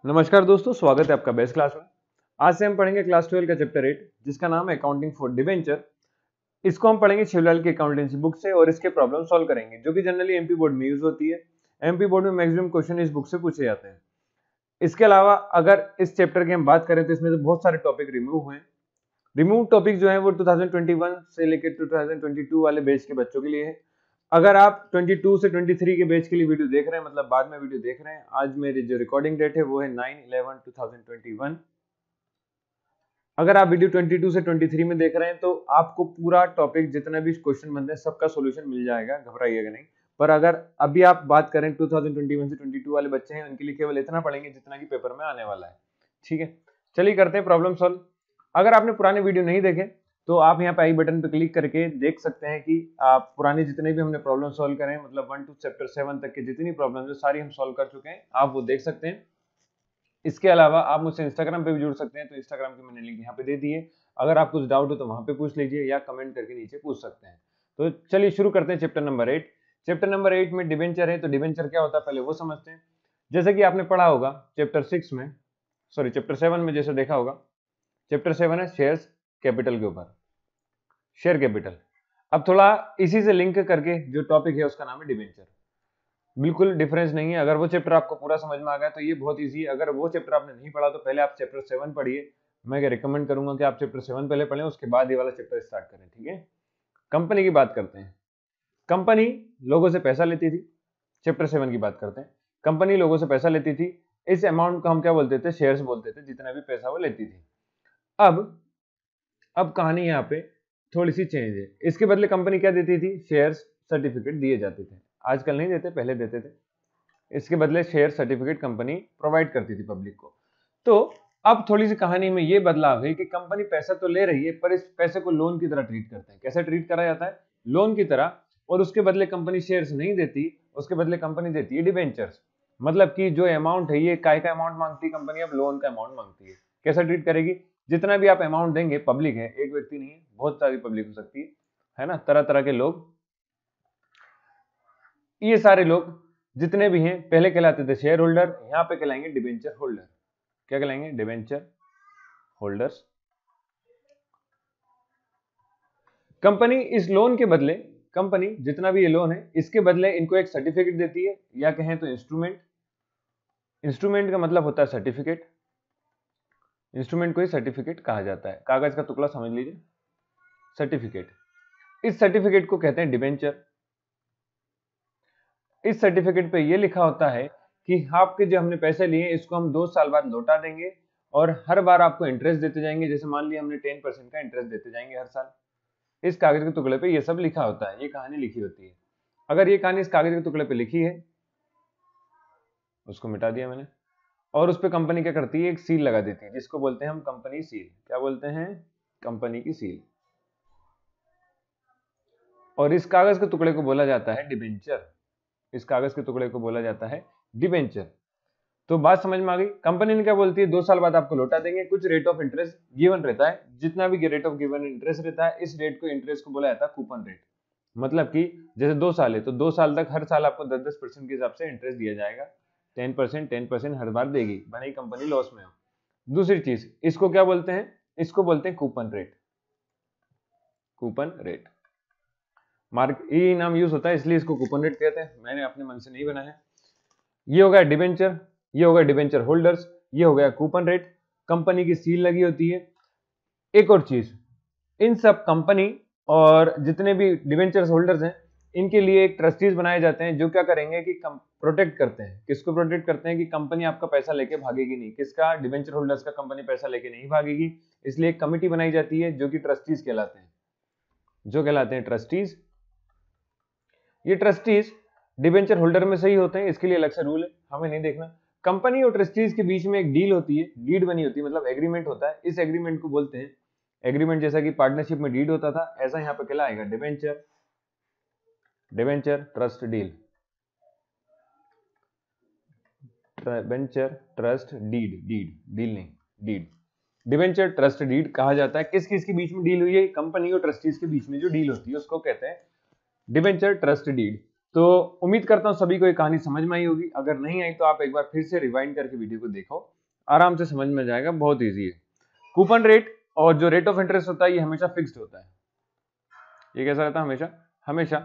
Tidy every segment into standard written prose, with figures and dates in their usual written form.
नमस्कार दोस्तों, स्वागत है आपका बेस्ट क्लास में। आज से हम पढ़ेंगे क्लास 12 का चैप्टर 8 जिसका नाम है अकाउंटिंग फॉर डिवेंचर। इसको हम पढ़ेंगे शिवलाल की अकाउंटेंसी बुक से और इसके प्रॉब्लम सॉल्व करेंगे जो कि जनरली एमपी बोर्ड में यूज होती है। एमपी बोर्ड में मैक्सिमम क्वेश्चन इस बुक से पूछे जाते हैं। इसके अलावा अगर इस चैप्टर की हम बात करें तो इसमें से बहुत सारे टॉपिक रिमूव हुए हैं। रिमूव टॉपिक जो है वो 2021 से लेकर 2022 वाले बैच के बच्चों के लिए है। अगर आप 22 से 23 के बैच के लिए वीडियो देख रहे हैं, मतलब बाद में वीडियो देख रहे हैं, आज मेरी जो रिकॉर्डिंग डेट है वो है 9/11/2021। अगर आप वीडियो 22 से 23 में देख रहे हैं तो आपको पूरा टॉपिक जितना भी क्वेश्चन बनते हैं सबका सॉल्यूशन मिल जाएगा, घबराइएगा नहीं। पर अगर अभी आप बात करें 2021 से 22 वाले बच्चे हैं, उनके लिए केवल इतना पढ़ेंगे जितना कि पेपर में आने वाला है। ठीक है, चलिए करते हैं प्रॉब्लम सॉल्व। अगर आपने पुराने वीडियो नहीं देखे तो आप यहाँ पे आई बटन पे क्लिक करके देख सकते हैं कि आप पुराने जितने भी हमने प्रॉब्लम सॉल्व करे हैं, मतलब 1 to चैप्टर 7 तक की जितनी प्रॉब्लम है सारी हम सॉल्व कर चुके हैं, आप वो देख सकते हैं। इसके अलावा आप मुझसे इंस्टाग्राम पे भी जुड़ सकते हैं, तो इंस्टाग्राम की मैंने लिंक यहाँ पे दे दी है। अगर आप कुछ डाउट हो तो वहां पे पूछ लीजिए या कमेंट करके नीचे पूछ सकते हैं। तो चलिए शुरू करते हैं चैप्टर नंबर 8। चैप्टर नंबर 8 में डिवेंचर है, तो डिवेंचर क्या होता है पहले वो समझते हैं। जैसे कि आपने पढ़ा होगा चैप्टर 6 में, सॉरी चैप्टर 7 में जैसे देखा होगा, चैप्टर 7 है शेयर्स कैपिटल के ऊपर, शेयर कैपिटल। अब थोड़ा इसी से लिंक करके जो टॉपिक है उसका नाम है डिवेंचर। बिल्कुल डिफरेंस नहीं है। अगर वो चैप्टर आपको पूरा समझ में आ गया तो ये बहुत इजी है। अगर वो चैप्टर आपने नहीं पढ़ा तो पहले आप चैप्टर 7 पढ़िए। मैं रिकमेंड करूंगा कि आप चैप्टर 7 पहले पढ़ें, उसके बाद ये वाला चैप्टर स्टार्ट करें। ठीक है, कंपनी की बात करते हैं। कंपनी लोगों से पैसा लेती थी। चैप्टर 7 की बात करते हैं। कंपनी लोगों से पैसा लेती थी। इस अमाउंट को हम क्या बोलते थे? शेयर्स बोलते थे, जितना भी पैसा वो लेती थी। अब कहानी यहाँ पे थोड़ी सी चेंज है। इसके बदले कंपनी क्या देती थी? शेयर्स सर्टिफिकेट दिए जाते थे। आजकल नहीं देते, पहले देते थे। इसके बदले शेयर सर्टिफिकेट कंपनी प्रोवाइड करती थी पब्लिक को। तो अब थोड़ी सी कहानी में ये बदलाव है कि कंपनी पैसा तो ले रही है पर इस पैसे को लोन की तरह ट्रीट करते हैं। कैसे ट्रीट करा जाता है? लोन की तरह। और उसके बदले कंपनी शेयर्स नहीं देती, उसके बदले कंपनी देती है डिबेंचर्स। मतलब कि जो अमाउंट है ये काय का अमाउंट मांगती है कंपनी, अब लोन का अमाउंट मांगती है। कैसा ट्रीट करेगी? जितना भी आप अमाउंट देंगे, पब्लिक है, एक व्यक्ति नहीं है, बहुत सारी पब्लिक हो सकती है ना, तरह तरह के लोग। ये सारे लोग जितने भी हैं पहले कहलाते थे शेयर होल्डर, यहां पे कहलाएंगे डिबेंचर होल्डर। क्या कहलाएंगे? Debenture holders. कंपनी इस लोन के बदले, कंपनी जितना भी ये लोन है इसके बदले इनको एक सर्टिफिकेट देती है, या कहें तो इंस्ट्रूमेंट। इंस्ट्रूमेंट का मतलब होता है सर्टिफिकेट। इंस्ट्रूमेंट को ही सर्टिफिकेट कहा जाता है। कागज का टुकड़ा समझ लीजिए, सर्टिफिकेट। इस सर्टिफिकेट को कहते हैं डिबेंचर। इस सर्टिफिकेट पे ये लिखा होता है कि आपके जो हमने पैसे लिए इसको हम 2 साल बाद लौटा देंगे और हर बार आपको इंटरेस्ट देते जाएंगे। जैसे मान लिया हमने 10% का इंटरेस्ट देते जाएंगे हर साल। इस कागज के टुकड़े पे ये सब लिखा होता है, ये कहानी लिखी होती है। अगर ये कहानी इस कागज के टुकड़े पे लिखी है, उसको मिटा दिया मैंने, और उस पर कंपनी क्या करती है? एक सील लगा देती है, जिसको बोलते हैं हम कंपनी सील। क्या बोलते हैं? कंपनी की सील। और इस कागज के टुकड़े को बोला जाता है डिबेंचर। इस कागज के टुकड़े को बोला जाता है डिबेंचर। तो बात समझ में आ गई। कंपनी ने क्या बोलती है? 2 साल बाद आपको लौटा देंगे। कुछ रेट ऑफ इंटरेस्ट गिवन रहता है, जितना भी रेट ऑफ गिवन इंटरेस्ट रहता है, इस रेट को इंटरेस्ट को बोला जाता है कूपन रेट। मतलब कि जैसे 2 साल है तो 2 साल तक हर साल आपको 10-10% के हिसाब से इंटरेस्ट दिया जाएगा। 10% हर बार देगी, भले ही कंपनी लॉस में हो। दूसरी चीज, इसको क्या बोलते हैं? इसको बोलते हैं coupon rate. Coupon rate mark ये नाम यूज होता है इसलिए इसको कूपन रेट कहते हैं, मैंने अपने मन से नहीं बना है। ये हो गया डिबेंचर, ये हो गया डिबेंचर होल्डर्स, ये हो गया कूपन रेट। कंपनी की सील लगी होती है। एक और चीज, इन सब कंपनी और जितने भी डिबेंचर होल्डर्स हैं इनके लिए एक ट्रस्टीज बनाए जाते हैं जो क्या करेंगे कि प्रोटेक्ट करते हैं। किसको प्रोटेक्ट करते हैं? कि कंपनी आपका पैसा लेके भागेगी नहीं। किसका? डिबेंचर होल्डर्स का। कंपनी पैसा लेके नहीं भागेगी, इसलिए एक कमिटी बनाई जाती है जो कि ट्रस्टीज कहलाते हैं, जो कहलाते हैं ट्रस्टीज। ये ट्रस्टीज डिबेंचर होल्डर में सही होते हैं, इसके लिए अलग से रूल है, हमें नहीं देखना। कंपनी और ट्रस्टीज के बीच में एक डील होती है, डीड बनी होती है, मतलब एग्रीमेंट होता है। इस एग्रीमेंट को बोलते हैं एग्रीमेंट। जैसा कि पार्टनरशिप में डीड होता था, ऐसा यहाँ पे कहलाएगा debenture. Debenture trust deal, debenture trust deed, deed deal नहीं, डीड। डिबेंचर ट्रस्ट डीड कहा जाता है। किस किस के बीच में डील हुई है? कंपनी और ट्रस्टीज के बीच में जो डील होती है उसको कहते हैं डिबेंचर ट्रस्ट डीड। तो उम्मीद करता हूँ सभी को ये कहानी समझ में आई होगी। अगर नहीं आई तो आप एक बार फिर से रिवाइंड करके वीडियो को देखो, आराम से समझ में जाएगा, बहुत ईजी है। कूपन रेट और जो रेट ऑफ इंटरेस्ट होता है ये हमेशा फिक्स्ड होता है। ये कैसा रहता है? हमेशा हमेशा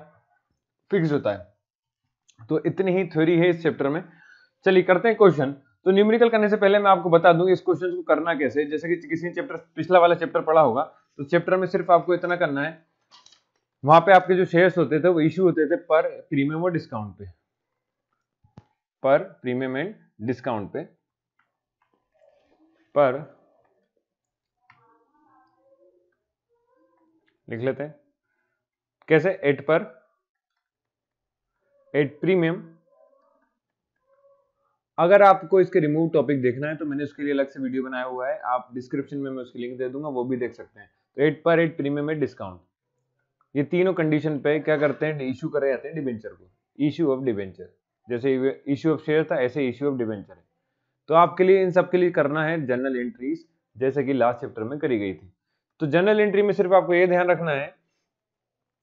फिक्स्ड होता है। तो इतनी ही थ्योरी है इस चैप्टर में। चलिए करते हैं क्वेश्चन। तो न्यूमेरिकल करने से पहले मैं आपको बता दूं इस क्वेश्चन को करना कैसे। जैसे कि किसी चैप्टर पिछला वाला चैप्टर पढ़ा होगा, तो चैप्टर में सिर्फ आपको इतना करना है, वहां पे आपके जो शेयर्स होते थे वो इश्यू होते थे पर प्रीमियम और डिस्काउंट पे, पर प्रीमियम एंड डिस्काउंट पे, पर लिख लेते हैं कैसे, एट पर, एट प्रीमियम। अगर आपको इसके रिमूव टॉपिक देखना है तो मैंने उसके लिए अलग से वीडियो बनाया हुआ है, आप डिस्क्रिप्शन में मैं उसकी लिंक दे दूंगा, वो भी देख सकते हैं। तो एट पर, एट प्रीमियम एंड डिस्काउंट, ये तीनों कंडीशन पे क्या करते हैं, इशू करे जाते हैं डिबेंचर को। इशू ऑफ डिबेंचर, जैसे इशू ऑफ शेयर था ऐसे इशू ऑफ डिबेंचर है। तो आपके लिए इन सब के लिए करना है जनरल एंट्रीज, जैसे कि लास्ट चैप्टर में करी गई थी। तो जनरल एंट्री में सिर्फ आपको ये ध्यान रखना है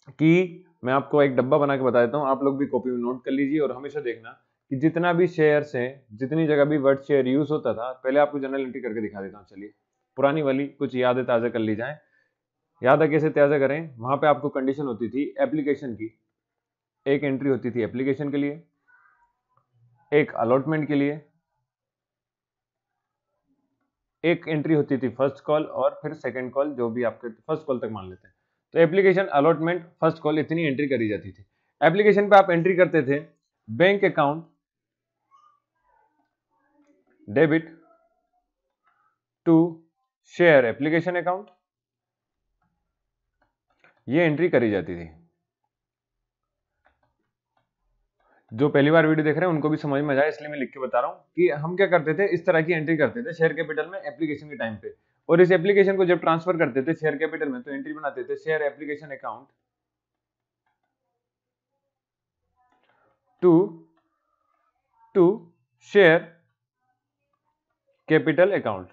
कि मैं आपको एक डब्बा बना के बता देता हूँ, आप लोग भी कॉपी में नोट कर लीजिए और हमेशा देखना कि जितना भी शेयर्स हैं, जितनी जगह भी वर्ड शेयर यूज होता था, पहले आपको जनरल एंट्री करके दिखा देता हूँ। चलिए पुरानी वाली कुछ यादें ताज़ा कर ली जाए। याद है कैसे ताज़ा करें? वहां पे आपको कंडीशन होती थी एप्लीकेशन की, एक एंट्री होती थी एप्लीकेशन के लिए, एक अलॉटमेंट के लिए, एक एंट्री होती थी फर्स्ट कॉल और फिर सेकंड कॉल, जो भी आपके फर्स्ट कॉल तक मान लेते हैं। तो एप्लीकेशन, अलॉटमेंट, फर्स्ट कॉल, इतनी एंट्री करी जाती थी। एप्लीकेशन पे आप एंट्री करते थे bank account debit to share application account, ये एंट्री करी जाती थी। जो पहली बार वीडियो देख रहे हैं उनको भी समझ में आए इसलिए मैं लिख के बता रहा हूं कि हम क्या करते थे, इस तरह की एंट्री करते थे शेयर कैपिटल में एप्लीकेशन के टाइम पे। और इस एप्लीकेशन को जब ट्रांसफर करते थे शेयर कैपिटल में, तो एंट्री बनाते थे share application account to share capital account.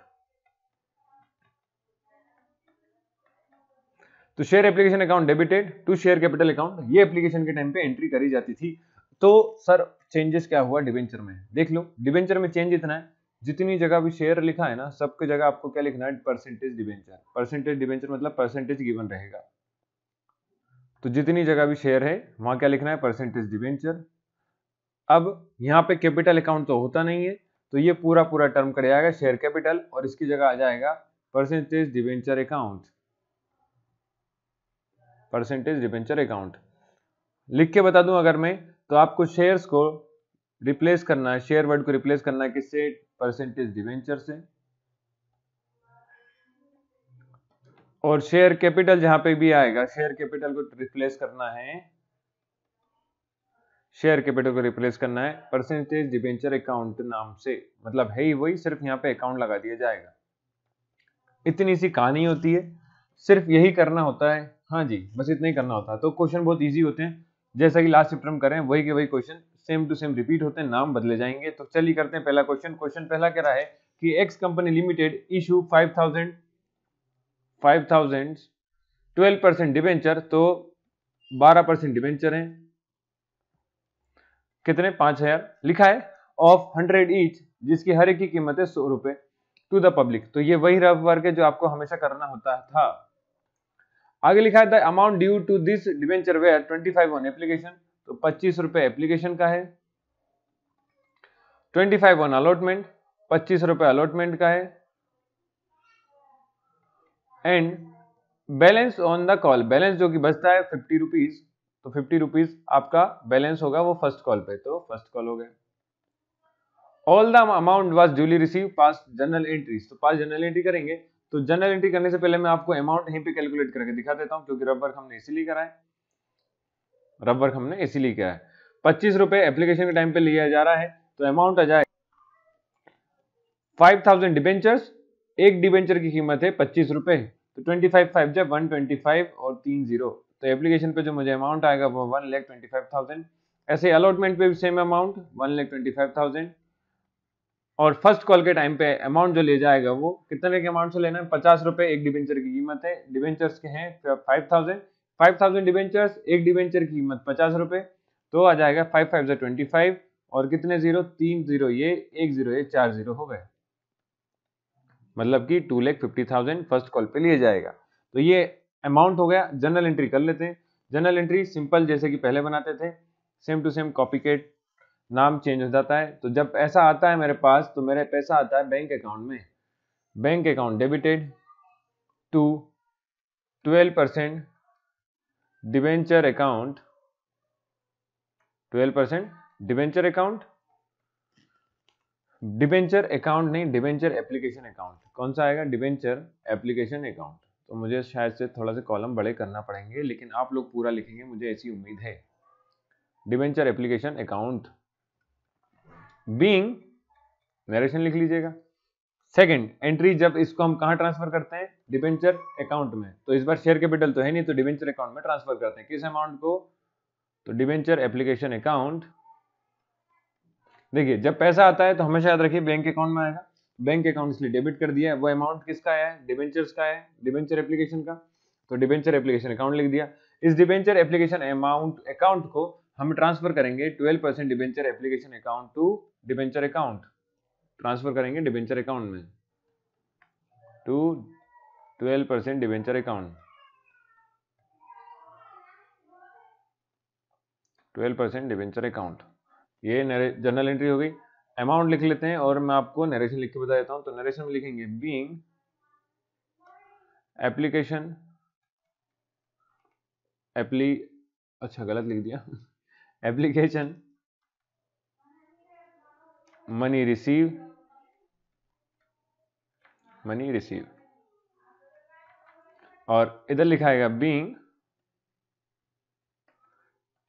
तो share application account debited to share capital account, ये एप्लीकेशन के टाइम पे एंट्री करी जाती थी। तो सर चेंजेस क्या हुआ डिबेंचर में? देख लो, डिबेंचर में चेंज इतना है, जितनी जगह भी शेयर लिखा है ना, सबकी जगह आपको क्या लिखना है, परसेंटेज डिबेंचर। परसेंटेज डिबेंचर मतलब परसेंटेज गिवन रहेगा। तो जितनी जगह भी शेयर है वहां क्या लिखना है, परसेंटेज डिबेंचर। अब यहाँ पे कैपिटल अकाउंट तो होता नहीं है, तो ये पूरा पूरा टर्म कर जाएगा शेयर कैपिटल और इसकी जगह आ जाएगा percentage debenture account, percentage debenture account. लिख के बता दूं अगर मैं, तो आपको शेयर्स को रिप्लेस करना है, शेयर वर्ड को रिप्लेस करना है किससे, परसेंटेज डिबेंचर से। और शेयर कैपिटल जहां पे भी आएगा, शेयर कैपिटल को रिप्लेस करना है, शेयर कैपिटल को रिप्लेस करना है परसेंटेज डिबेंचर अकाउंट नाम से। मतलब है ही वही, सिर्फ यहाँ पे अकाउंट लगा दिया जाएगा। इतनी सी कहानी होती है, सिर्फ यही करना होता है। हाँ जी, बस इतना ही करना होता है। तो क्वेश्चन बहुत इजी होते हैं, जैसा कि लास्ट चैप्टर में करें वही के वही question same to same repeat होते हैं, नाम बदले जाएंगे। तो चलिए करते हैं पहला क्वेश्चन। क्वेश्चन पहला कह रहा है कि x company limited issue 5000 12% debenture, तो 12% डिबेंचर है, कितने, 5000 लिखा है, ऑफ 100 ईच, जिसकी हर एक की कीमत है 100 रुपए, टू द पब्लिक। तो ये वही रफ वर्क है जो आपको हमेशा करना होता था। आगे लिखा है the amount due to this debenture were 25 on application, तो 25 रुपए एप्लीकेशन का है, 25 ऑन अलॉटमेंट, 25 रुपए अलॉटमेंट का है, and balance on the call, balance जो कि बचता है 50 रुपीज, तो 50 रुपीज आपका बैलेंस होगा वो फर्स्ट कॉल पे, तो फर्स्ट कॉल हो गया। All the amount was duly receive pass general entries, तो पास जनरल एंट्री करेंगे। तो जनरल एंट्री करने से पहले मैं आपको अमाउंट यहीं पे कैलकुलेट करके दिखा देता हूं, क्योंकि रफ वर्क हमने इसीलिए करा है, रफ वर्क हमने इसीलिए किया है। 25 रुपए एप्लीकेशन के टाइम पे लिया जा रहा है, तो अमाउंट आ जाए 5000 डिबेंचर्स, एक डिबेंचर की कीमत है 25 रुपए, तो 25 5 जब 125 और 3 0, तो एप्लीकेशन पे जो मुझे अमाउंट आएगा वो 1,25,000। ऐसे अलॉटमेंट पे भी सेम अमाउंट 1,25,000, और फर्स्ट कॉल के टाइम पे अमाउंट जो ले जाएगा वो कितने के अमाउंट से लेना है, 50 रुपए एक डिबेंचर की कीमत है, डिबेंचर्स के हैं 5000 डिबेंचर्स, एक डिबेंचर की कीमत 50 रुपए, तो आ जाएगा 5 5 से 25 और कितने जीरो, 3 जीरो ये, 1 जीरो ये, 4 जीरो हो गए, मतलब कि 2,50,000 फर्स्ट कॉल पे लिए जाएगा। तो ये अमाउंट हो गया। जनरल एंट्री कर लेते हैं। जनरल एंट्री सिंपल जैसे कि पहले बनाते थे, सेम टू सेम कॉपीकेट, नाम चेंज हो जाता है। तो जब ऐसा आता है मेरे पास, तो मेरा पैसा आता है बैंक अकाउंट में, bank account debited to 12% debenture account, 12% debenture account, debenture account नहीं, डिवेंचर एप्लीकेशन अकाउंट। कौन सा आएगा, डिवेंचर एप्लीकेशन अकाउंट। तो मुझे शायद से थोड़ा सा कॉलम बड़े करना पड़ेंगे, लेकिन आप लोग पूरा लिखेंगे, मुझे ऐसी उम्मीद है। Debenture application account being, narration लिख लीजिएगा। सेकंड एंट्री, जब इसको हम कहां ट्रांसफर करते हैं, डिवेंचर अकाउंट में। तो इस बार शेयर कैपिटल तो है नहीं, तो डिवेंचर अकाउंट में ट्रांसफर करते हैं। किस अमाउंट को, तो डिवेंचर एप्लीकेशन अकाउंट। देखिए जब पैसा आता है तो हमेशा याद रखिए बैंक अकाउंट में आएगा, बैंक अकाउंट इसलिए डेबिट कर दिया है। वो अमाउंट किसका है, डिवेंचर्स का है, डिवेंचर एप्लीकेशन का, तो डिवेंचर एप्लीकेशन अकाउंट लिख दिया। इस डिवेंचर एप्लीकेशन अमाउंट अकाउंट को हम ट्रांसफर करेंगे 12% debenture application account to debenture account, transfer करेंगे डिवेंचर अकाउंट में to 12% debenture account, 12% debenture account. ये जनरल एंट्री हो गई। अमाउंट लिख लेते हैं और मैं आपको नरेशन लिख के बता देता हूं। तो नरेशन में लिखेंगे बीइंग एप्लीकेशन अच्छा गलत लिख दिया एप्लीकेशन मनी रिसीव, और इधर लिखाएगा being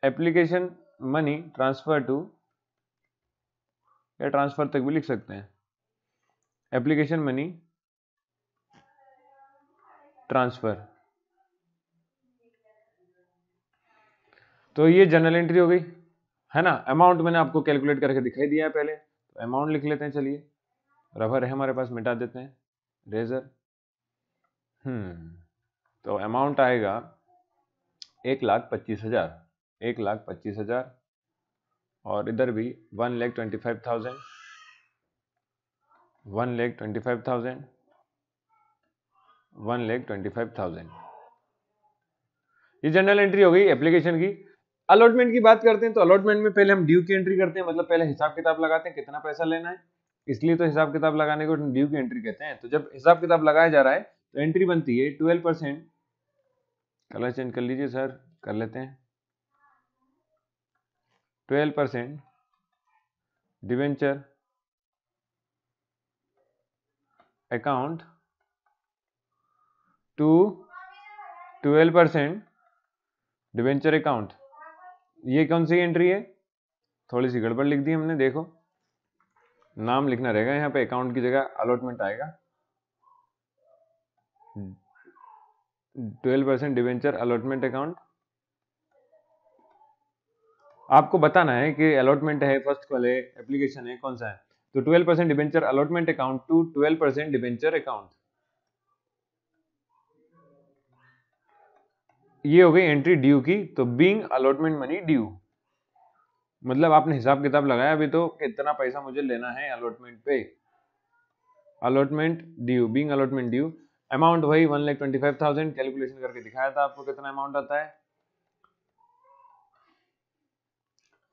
application money transfer to, या ट्रांसफर तक भी लिख सकते हैं, एप्लीकेशन मनी ट्रांसफर। तो ये जनरल एंट्री हो गई है ना। अमाउंट मैंने आपको कैलकुलेट करके दिखाई दिया है पहले, तो अमाउंट लिख लेते हैं। चलिए रबर है हमारे पास, मिटा देते हैं रेजर। तो अमाउंट आएगा 1,25,000, 1,25,000, और इधर भी 1,25,000, 1,25,000, 1,25,000। ये जनरल एंट्री हो गई एप्लीकेशन की। अलॉटमेंट की बात करते हैं, तो अलॉटमेंट में पहले हम ड्यू की एंट्री करते हैं, मतलब पहले हिसाब किताब लगाते हैं कितना पैसा लेना है, इसलिए तो हिसाब किताब लगाने को ड्यू की एंट्री कहते हैं। तो जब हिसाब किताब लगाया जा रहा है तो एंट्री बनती है 12%, कलर चेंज कर लीजिए सर, कर लेते हैं, 12% debenture account to 12% debenture account. ये कौन सी एंट्री है, थोड़ी सी गड़बड़ लिख दी हमने, देखो नाम लिखना रहेगा यहाँ पे, अकाउंट की जगह अलॉटमेंट आएगा। 12% डिवेंचर अलॉटमेंट अकाउंट। आपको बताना है कि अलॉटमेंट है, फर्स्ट कॉल है, एप्लीकेशन है, कौन सा है। तो 12% debenture allotment account to 12% debenture account. ये हो गई एंट्री ड्यू की। तो बीइंग अलॉटमेंट मनी ड्यू, मतलब आपने हिसाब किताब लगाया अभी तो कितना पैसा मुझे लेना है अलॉटमेंट पे, allotment due, being allotment due. Amount वही 1,25,000, कैलकुलेशन करके दिखाया था आपको कितना अमाउंट आता है।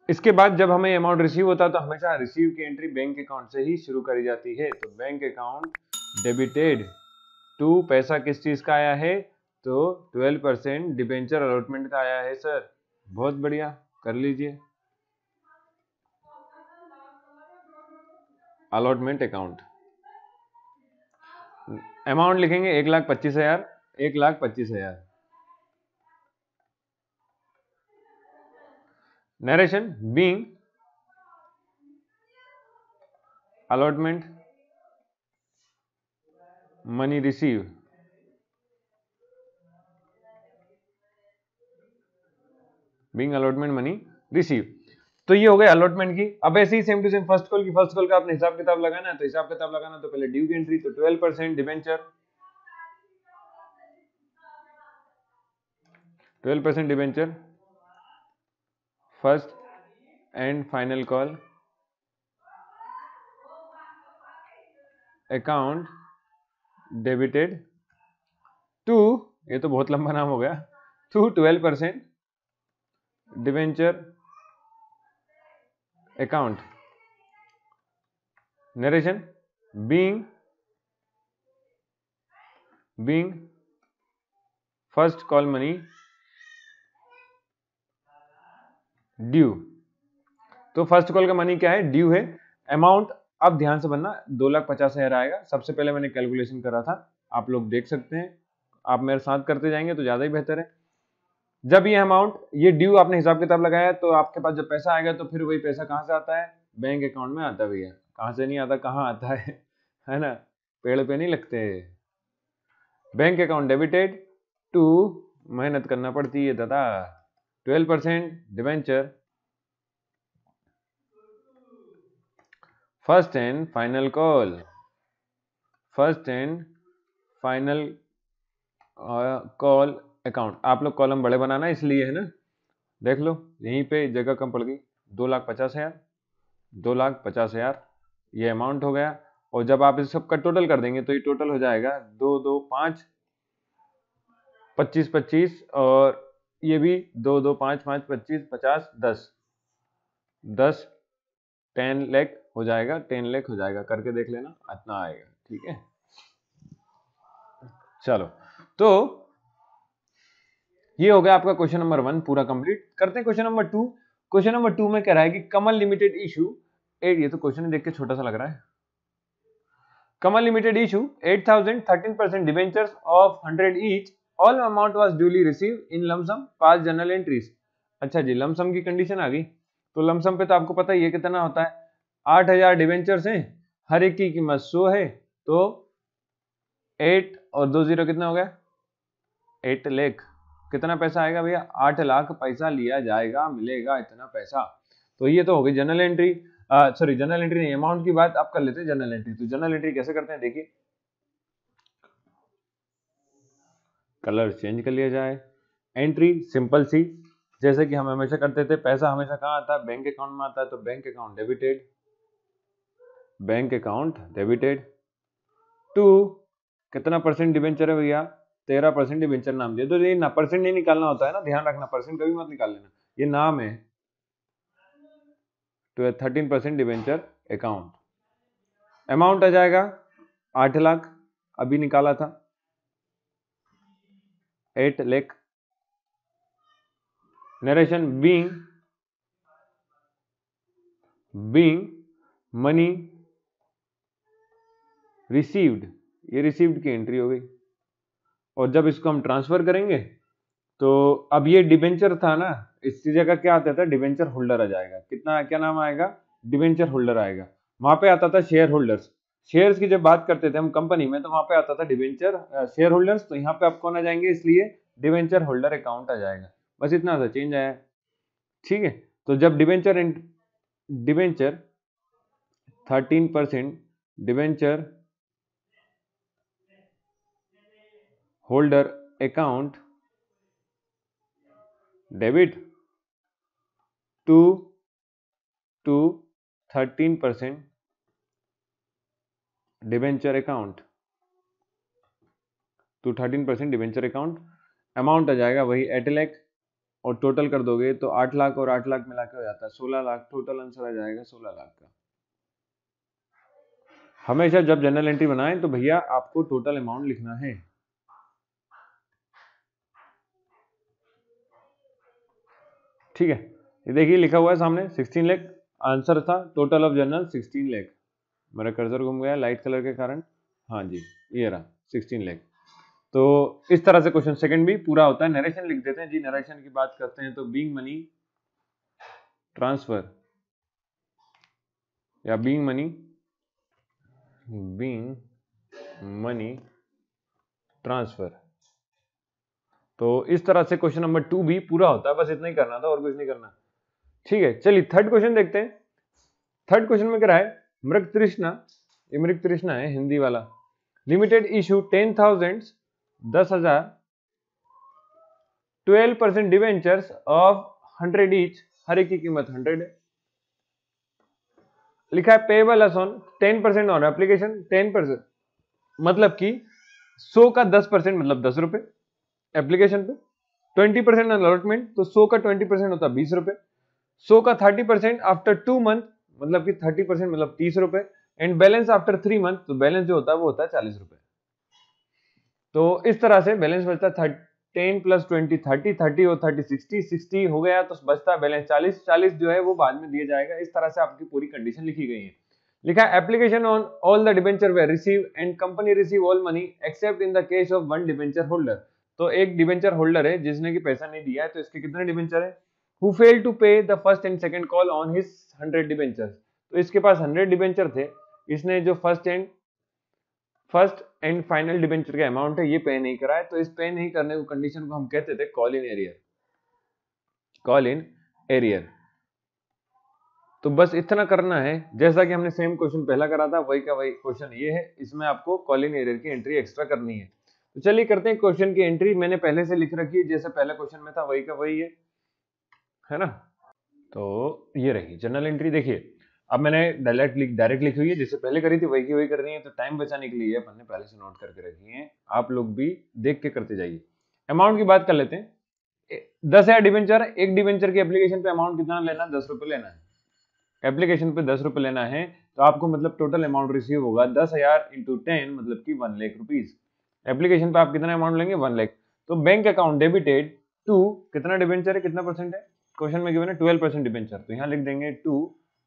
इसके बाद जब हमें अमाउंट रिसीव होता है तो हमेशा रिसीव की एंट्री बैंक अकाउंट से ही शुरू करी जाती है। तो बैंक अकाउंट डेबिटेड टू, पैसा किस चीज का आया है, तो 12% डिबेंचर अलॉटमेंट का आया है सर। बहुत बढ़िया, कर लीजिए अलॉटमेंट अकाउंट। अमाउंट लिखेंगे 1,25,000, 1,25,000। Narration being allotment money receive, being allotment money receive. तो ये हो गया अलॉटमेंट की। अब ऐसे ही same to same first call की, फर्स्ट कॉल का आपने हिसाब किताब लगाना है। तो हिसाब किताब लगाना तो पहले ड्यू की एंट्री, तो 12% debenture, 12% debenture first and final call account debited to, ये तो बहुत लंबा नाम हो गया, to 12% debenture account. Narration being first call money due. तो फर्स्ट कॉल का मनी क्या है, ड्यू है। अमाउंट अब ध्यान से बनना, 2,50,000 आएगा। सबसे पहले मैंने कैलकुलेशन करा था, आप लोग देख सकते हैं, आप मेरे साथ करते जाएंगे तो ज्यादा ही बेहतर है। जब ये अमाउंट, ये ड्यू आपने हिसाब किताब लगाया, तो आपके पास जब पैसा आएगा तो फिर वही पैसा कहाँ से आता है, बैंक अकाउंट में आता है भैया। कहाँ से नहीं आता, कहाँ आता है ना, पेड़ पे नहीं लगते। बैंक अकाउंट डेबिटेड टू, मेहनत करना पड़ती है दादा, 12% debenture first and final call, first and final call account. आप लोग कॉलम बड़े बनाना इसलिए है ना, देख लो यहीं पे जगह कम पड़ गई, 2,50,000, 2,50,000 ये अमाउंट हो गया। और जब आप इस सबका टोटल कर देंगे तो ये टोटल हो जाएगा 2, 2, 5, 25, 25 और ये भी 2, 2, 5, 5, 25, 50, 10, 10 लाख हो जाएगा, 10 लाख हो जाएगा, करके देख लेना, इतना आएगा। ठीक है, चलो तो ये हो गया आपका क्वेश्चन नंबर 1 पूरा कंप्लीट। करते हैं क्वेश्चन नंबर 2। क्वेश्चन नंबर 2 में कह रहा है कि कमल लिमिटेड इशू 8, ये तो क्वेश्चन देख के छोटा सा लग रहा है। Kamal limited issue 8,000 13% debentures of 100 each, all amount was duly received in lump sum, pass journal entries. अच्छा जी, लमसम की कंडीशन आ गई। तो लमसम पे तो आपको पता ही है कितना होता है, 8,000 डिवेंचर्स हैं, हर एक की कीमत 100 है, तो 8 और 2 0 कितना हो गया, 8 लाख। कितना पैसा आएगा भैया, 8 लाख पैसा लिया जाएगा, मिलेगा इतना पैसा। तो ये तो हो गई general entry, sorry general entry नहीं, अमाउंट की बात आप कर लेते हैं जनरल एंट्री। तो जनरल एंट्री कैसे करते हैं, देखिए कलर चेंज कर लिया जाए। एंट्री सिंपल सी, जैसे कि हम हमेशा करते थे, पैसा हमेशा कहाँ आता है, बैंक अकाउंट में आता है, तो bank account debited, bank account debited to, कितना परसेंट डिवेंचर है भैया, 13% डिवेंचर नाम दिया। तो ये ना परसेंट नहीं निकालना होता है ना, ध्यान रखना, परसेंट कभी मत निकाल लेना, ये नाम है। तो 13% डिवेंचर अकाउंट, अमाउंट आ जाएगा 8 लाख, अभी निकाला था 8 lakh. Narration being money received, ये रिसीव्ड की एंट्री हो गई। और जब इसको हम ट्रांसफर करेंगे तो अब ये डिबेंचर था ना, इसकी जगह क्या आता था, डिबेंचर होल्डर आ जाएगा। कितना, क्या नाम आएगा, डिबेंचर होल्डर आएगा। वहां पे आता था शेयर होल्डर्स, शेयर्स की जब बात करते थे हम कंपनी में, तो वहां पे आता था डिबेंचर शेयर होल्डर्स, तो यहाँ पे आप कौन आ जाएंगे, इसलिए डिबेंचर होल्डर अकाउंट आ जाएगा। बस इतना सा चेंज आया, ठीक है। तो जब debenture 13% debenture holder account debit to 13% debenture account, to 13% debenture account, amount आ जाएगा वही 8 लाख। और टोटल कर दोगे तो 8 लाख और 8 लाख मिला के हो जाता है 16 लाख, टोटल आंसर आ जाएगा 16 लाख का। हमेशा जब जनरल एंट्री बनाएं तो भैया आपको टोटल अमाउंट लिखना है। ठीक है, ये देखिए लिखा हुआ है सामने 16 लाख, आंसर था टोटल ऑफ जनरल 16 लाख। मेरा कर्सर घूम गया लाइट कलर के कारण, हाँ जी ये रहा 16 लाख। तो इस तरह से क्वेश्चन सेकंड भी पूरा होता है। नरेशन लिख देते हैं जी, नरेशन की बात करते हैं तो बीइंग मनी ट्रांसफर या बीइंग मनी ट्रांसफर। तो इस तरह से क्वेश्चन नंबर 2 भी पूरा होता है, बस इतना ही करना था और कुछ नहीं करना। ठीक है, चलिए थर्ड क्वेश्चन देखते हैं। थर्ड क्वेश्चन में क्या रहा है, मृग तृष्णा, ये मृग तृष्णा है हिंदी वाला, limited issue 10,000 10,000 12% debentures of 100 each, हर एक की कीमत 100 है। लिखा है payable as on 10% on application, 10% मतलब कि 100 का 10% मतलब 10 रुपए एप्लीकेशन पे, 20% अलॉटमेंट तो 100 का 20% होता है 20 रुपए, 100 का 30% आफ्टर 2 मंथ मतलब कि 30% मतलब 30 रुपए, एंड बैलेंस आफ्टर 3 मंथ तो बैलेंस जो होता है वो होता है 40 रुपए। तो इस तरह से बैलेंस बचता है 10 प्लस 20 30, 30 और 30 60, 60 हो गया तो बचता है बैलेंस 40, 40 जो है वो बाद में दिया जाएगा। इस तरह से आपकी पूरी कंडीशन लिखी गई है। लिखा है application on all the debenture way receive and company receive all money accept in the case of one debenture holder. तो एक डिबेंचर होल्डर है जिसने की पैसा नहीं दिया है, तो इसके कितने डिबेंचर है? Who fail to pay the first and second call on his 100 debentures. तो इसके पास 100 डिबेंचर थे, इसने जो फर्स्ट एंड फाइनल डिबेंचर का अमाउंट है ये पे नहीं करा है, तो इस पे नहीं करने को कंडीशन को हम कहते थे call in arrear, call in arrear. तो बस इतना करना है, जैसा कि हमने सेम क्वेश्चन पहला करा था वही का वही क्वेश्चन ये है, इसमें आपको कॉल इन एरियर की एंट्री एक्स्ट्रा करनी है। तो चलिए करते हैं क्वेश्चन की एंट्री। मैंने पहले से लिख रखी है, जैसे पहला क्वेश्चन में था वही का वही है ना। तो ये रही जनरल एंट्री। देखिए अब मैंने डायरेक्ट लिखी हुई है, जैसे पहले करी थी वही की वही करनी है, तो टाइम बचाने के लिए अपन ने पहले से नोट करके रखी है, आप लोग भी देख के करते जाइए। अमाउंट की बात कर लेते हैं। 10,000 डिबेंचर, एक डिबेंचर की एप्लीकेशन पे अमाउंट कितना लेना है? 10 रुपए लेना है। एप्लीकेशन पे 10 रुपए लेना है, तो आपको मतलब टोटल अमाउंट रिसीव होगा 10,000 इंटू 10 मतलब कि 1 लाख रुपीज। एप्लीकेशन पे आप कितना अमाउंट लेंगे? 1 लाख। तो बैंक अकाउंट डेबिटेड टू, कितना डिबेंचर है, कितना परसेंट है क्वेश्चन में गिवन है? 12% डिबेंचर, तो यहाँ लिख देंगे टू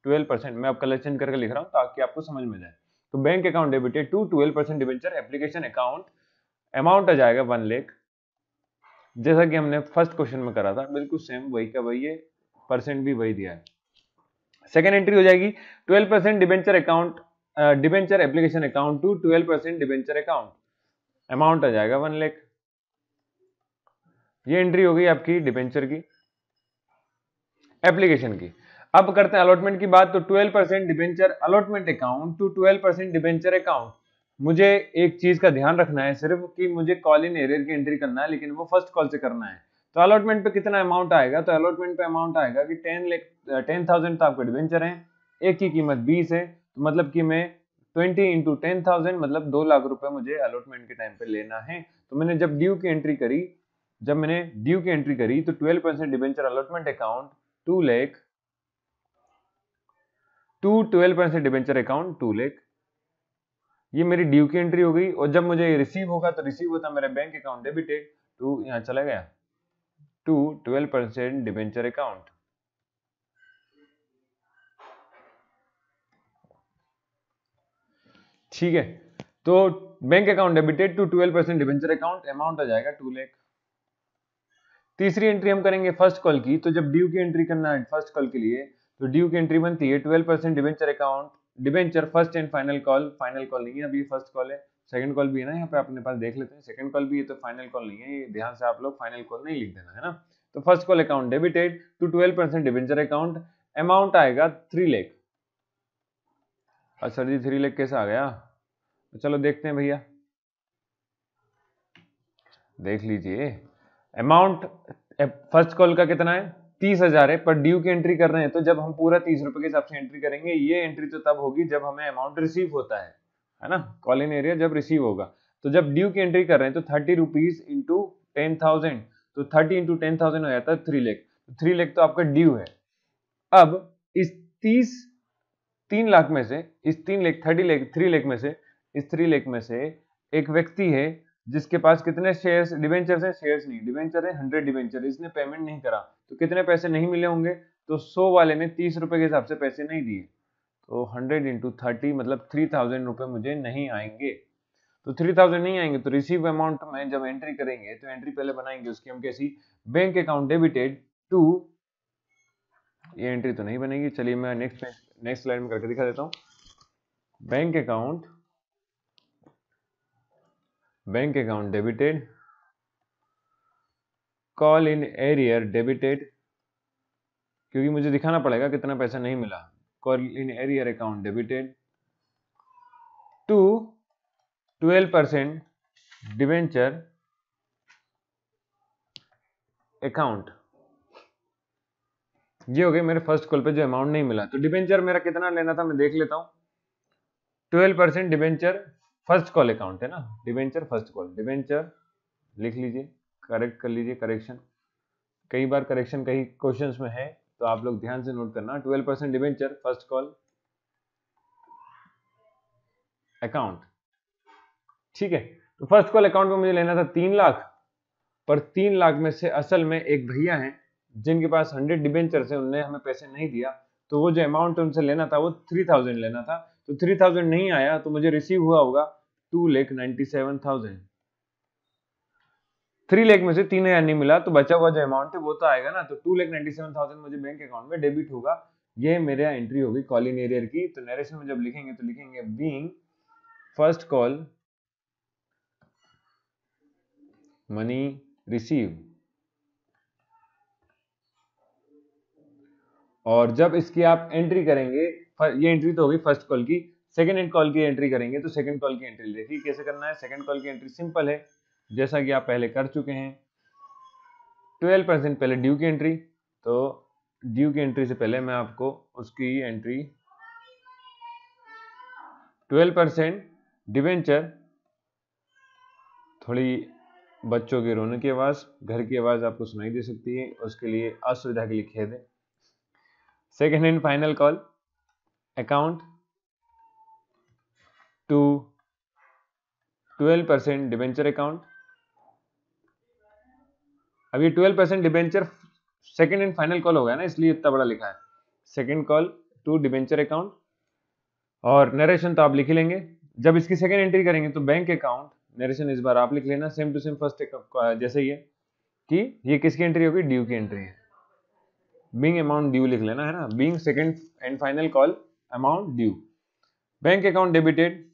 12%। मैं अब कलर चेंज करके लिख रहा हूँ ताकि आपको समझ में जाए। तो bank account debited to 12% debenture, application account amount आ जाएगा 1 लाख, जैसा कि हमने फर्स्ट क्वेश्चन में करा था, बिल्कुल सेम वही का वही है, परसेंट भी वही दिया है। सेकेंड एंट्री हो जाएगी 12% debenture account, debenture application account to 12% debenture account, amount आ जाएगा 1 लाख। ये एंट्री हो गई आपकी डिबेंचर की, एप्लीकेशन की। अब करते हैं अलॉटमेंट की बात। तो 12% debenture allotment account to 12% debenture account. मुझे एक चीज का ध्यान रखना है सिर्फ कि मुझे कॉल इन एरियर की एंट्री करना है, लेकिन वो फर्स्ट कॉल से करना है। तो अलॉटमेंट पे कितना अमाउंट आएगा? तो अलॉटमेंट पे अमाउंट आएगा कि 10,000 तो आपके डिबेंचर हैं, एक की कीमत 20 है, तो मतलब कि मैं 20 इंटू 10,000 मतलब 2 लाख रुपए मुझे अलॉटमेंट के टाइम पे लेना है। तो मैंने जब ड्यू की एंट्री करी, तो 12% debenture allotment account 2 lakh to 12% debenture account 2 lakh, ये मेरी ड्यू की एंट्री हो गई। और जब मुझे रिसीव होगा तो रिसीव होता मेरा बैंक अकाउंट डेबिटेड टू, यहां चला गया, टू 12% डिबेंचर अकाउंट। ठीक है, तो bank account debited to 12% debenture account, amount आ जाएगा 2 लाख। तीसरी एंट्री हम करेंगे फर्स्ट कॉल की। तो जब ड्यू की एंट्री करना है फर्स्ट कॉल के लिए, तो ड्यू की एंट्री बनती है 12% debenture account, debenture first and final call, final call नहीं है अभी, फर्स्ट कॉल है। सेकंड कॉल भी है ना यहाँ पे अपने पास, देख लेते हैं, सेकंड कॉल भी है तो फाइनल कॉल नहीं है, ये ध्यान से आप लोग फाइनल कॉल नहीं लिख देना है ना। तो first call account debited to 12% debenture account, amount आएगा 3 लाख। सर जी 3 लाख कैसे आ गया? तो चलो देखते हैं भैया, देख लीजिए। अमाउंट फर्स्ट कॉल का कितना है? 30,000 है, पर ड्यू की एंट्री कर रहे हैं, तो जब हम पूरा 30 रुपए के हिसाब से एंट्री करेंगे, ये एंट्री तो तब होगी जब हमें अमाउंट रिसीव होता है ना, कॉल इन एरिया जब रिसीव होगा। तो जब ड्यू की एंट्री कर रहे हैं तो 30 रुपीज इंटू 10,000, तो 30 इंटू 10,000 हो जाता है 3 लाख। तो 3 लाख तो आपका ड्यू है। अब इस 3 लाख में से, इस 3 लाख 30 लाख 3 लाख में से, इस 3 लाख में से एक व्यक्ति है जिसके पास कितने शेयर्स डिबेंचर है? शेयर्स नहीं, डिबेंचर है 100 डिबेंचर, इसने पेमेंट नहीं करा, तो कितने पैसे नहीं मिले होंगे? तो 100 वाले ने 30 रुपए के हिसाब से पैसे नहीं दिए, तो 100 इंटू 30 मतलब 3,000 रुपए मुझे नहीं आएंगे। तो 3,000 नहीं आएंगे तो रिसीव अमाउंट में जब एंट्री करेंगे तो एंट्री पहले बनाएंगे उसकी हम कैसी? बैंक अकाउंट डेबिटेड टू, ये एंट्री तो नहीं बनेगी, चलिए मैं नेक्स्ट स्लाइड में करके दिखा देता हूं। Bank account debited, call in arrear debited, क्योंकि मुझे दिखाना पड़ेगा कितना पैसा नहीं मिला। Call in arrear account debited to 12% debenture account, ये हो गए मेरे फर्स्ट कॉल पे जो अमाउंट नहीं मिला। तो डिबेंचर मेरा कितना लेना था मैं देख लेता हूँ। 12% डिबेंचर फर्स्ट कॉल अकाउंट है ना, डिबेंचर फर्स्ट कॉल, डिबेंचर लिख लीजिए, करेक्ट कर लीजिए, करेक्शन कई बार करेक्शन कई क्वेश्चंस में है तो आप लोग ध्यान से नोट करना। 12% डिबेंचर फर्स्ट कॉल अकाउंट, ठीक है। तो फर्स्ट कॉल अकाउंट में मुझे लेना था 3 लाख, पर 3 लाख में से असल में एक भैया हैं जिनके पास 100 डिबेंचर्स हैं, उन्होंने हमें पैसे नहीं दिया, तो वो जो अमाउंट उनसे लेना था वो 3000 लेना था, तो 3000 नहीं आया, तो मुझे रिसीव हुआ होगा 2,97,000। 3 लाख में से 3000 नहीं मिला, तो बचा हुआ जो अमाउंट है वो तो आएगा ना, तो 2,97,000 मुझे बैंक अकाउंट में डेबिट होगा। ये मेरा एंट्री होगी कॉल इन एरियर की। तो नरेशन में जब लिखेंगे तो लिखेंगे being first call money receive, और जब इसकी आप एंट्री करेंगे, ये एंट्री तो होगी फर्स्ट कॉल की, सेकंड कॉल की एंट्री करेंगे तो सेकंड कॉल की एंट्री देखिए कैसे करना है। सेकंड कॉल की एंट्री सिंपल है, जैसा कि आप पहले कर चुके हैं। 12% पहले ड्यू की एंट्री, तो ड्यू की एंट्री से पहले मैं आपको उसकी एंट्री 12% डिवेंचर, थोड़ी बच्चों के रोने की आवाज, घर की आवाज आपको सुनाई दे सकती है, उसके लिए असुविधा के लिए खेद है। Second and final call account to 12% debenture account. अब ये 12% debenture second and final call हो गया ना, इसलिए इतना बड़ा लिखा है, second call to debenture account. और नरेशन तो आप लिख ही लेंगे, जब इसकी सेकेंड एंट्री करेंगे तो बैंक अकाउंट, नरेशन इस बार आप लिख लेना सेम टू सेम फर्स्ट जैसे ही है कि ये किसकी एंट्री होगी, ड्यू की एंट्री है। बीइंग अमाउंट ड्यू लिख लेना है ना, being second and final call amount due. Bank account debited,